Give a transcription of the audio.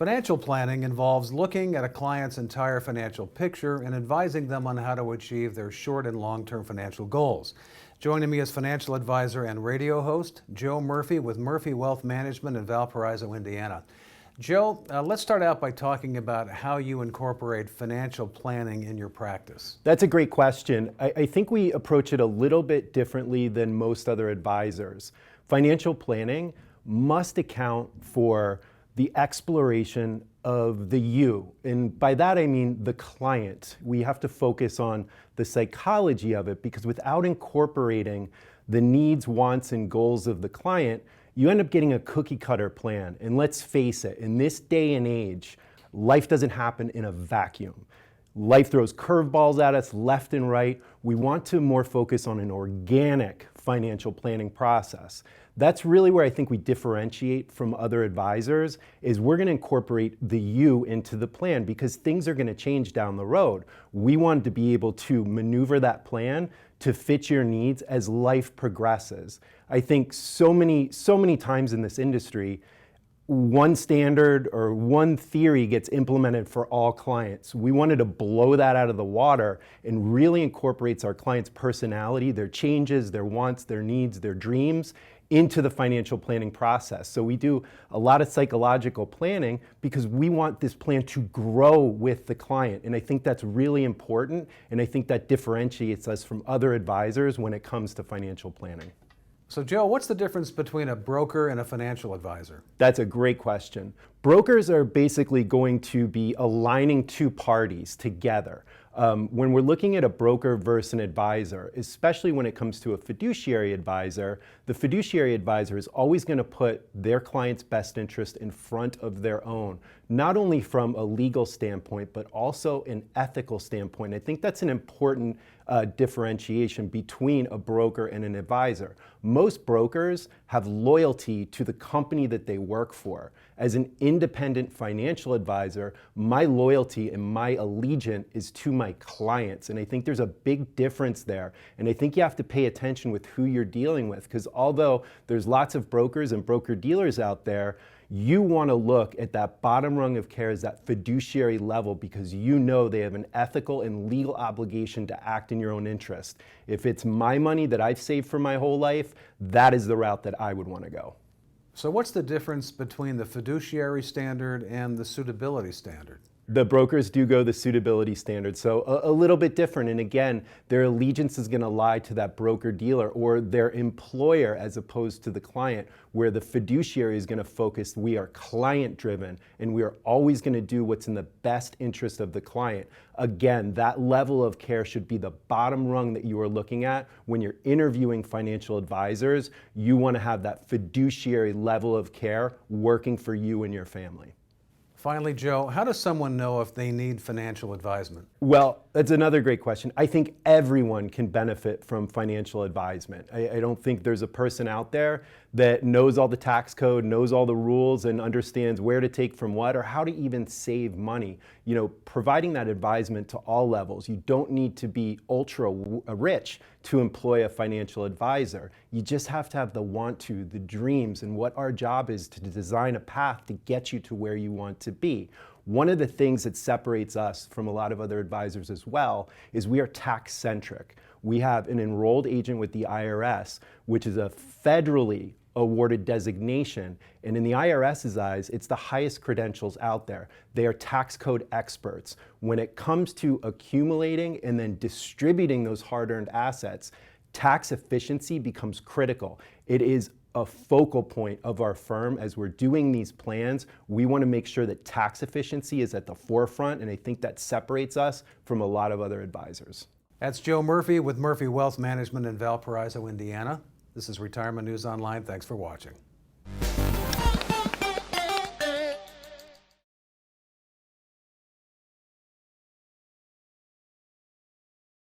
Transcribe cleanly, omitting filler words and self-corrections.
Financial planning involves looking at a client's entire financial picture and advising them on how to achieve their short and long-term financial goals. Joining me as financial advisor and radio host, Joe Murphy with Murphy Wealth Management in Valparaiso, Indiana. Joe, let's start out by talking about how you incorporate financial planning in your practice. That's a great question. I think we approach it a little bit differently than most other advisors. Financial planning must account for the exploration of the you. And by that I mean the client. We have to focus on the psychology of it, because without incorporating the needs, wants, and goals of the client, you end up getting a cookie cutter plan. And let's face it, in this day and age, life doesn't happen in a vacuum. Life throws curveballs at us left and right. We want to more focus on an organic financial planning process. That's really where I think we differentiate from other advisors, is we're going to incorporate the you into the plan, because things are going to change down the road. We want to be able to maneuver that plan to fit your needs as life progresses. I think so many times in this industry, one standard or one theory gets implemented for all clients. We wanted to blow that out of the water and really incorporates our clients' personality, their changes, their wants, their needs, their dreams into the financial planning process. So we do a lot of psychological planning because we want this plan to grow with the client. And I think that's really important. And I think that differentiates us from other advisors when it comes to financial planning. So Joe, what's the difference between a broker and a financial advisor? That's a great question. Brokers are basically going to be aligning two parties together. When we're looking at a broker versus an advisor, especially when it comes to a fiduciary advisor, the fiduciary advisor is always going to put their client's best interest in front of their own, not only from a legal standpoint, but also an ethical standpoint. I think that's an important differentiation between a broker and an advisor. Most brokers have loyalty to the company that they work for. As an independent financial advisor, my loyalty and my allegiance is to my clients. And I think there's a big difference there. And I think you have to pay attention with who you're dealing with, because although there's lots of brokers and broker dealers out there, you want to look at that bottom rung of care as that fiduciary level, because you know they have an ethical and legal obligation to act in your own interest. If it's my money that I've saved for my whole life, that is the route that I would want to go. So what's the difference between the fiduciary standard and the suitability standard? The brokers do go the suitability standard, so a little bit different. And again, their allegiance is going to lie to that broker dealer or their employer as opposed to the client, where the fiduciary is going to focus, we are client driven and we are always going to do what's in the best interest of the client. Again, that level of care should be the bottom rung that you are looking at when you're interviewing financial advisors. You want to have that fiduciary level of care working for you and your family. Finally, Joe, how does someone know if they need financial advisement? Well, that's another great question. I think everyone can benefit from financial advisement. I don't think there's a person out there that knows all the tax code, knows all the rules, and understands where to take from what or how to even save money. You know, providing that advisement to all levels. You don't need to be ultra rich to employ a financial advisor. You just have to have the want to, the dreams, and what our job is to design a path to get you to where you want to be. One of the things that separates us from a lot of other advisors as well is we are tax centric. We have an enrolled agent with the IRS, which is a federally awarded designation. And in the IRS's eyes, it's the highest credentials out there. They are tax code experts. When it comes to accumulating and then distributing those hard-earned assets, tax efficiency becomes critical. It is a focal point of our firm as we're doing these plans. We want to make sure that tax efficiency is at the forefront, and I think that separates us from a lot of other advisors. That's Joe Murphy with Murphy Wealth Management in Valparaiso, Indiana. This is Retirement News Online. Thanks for watching.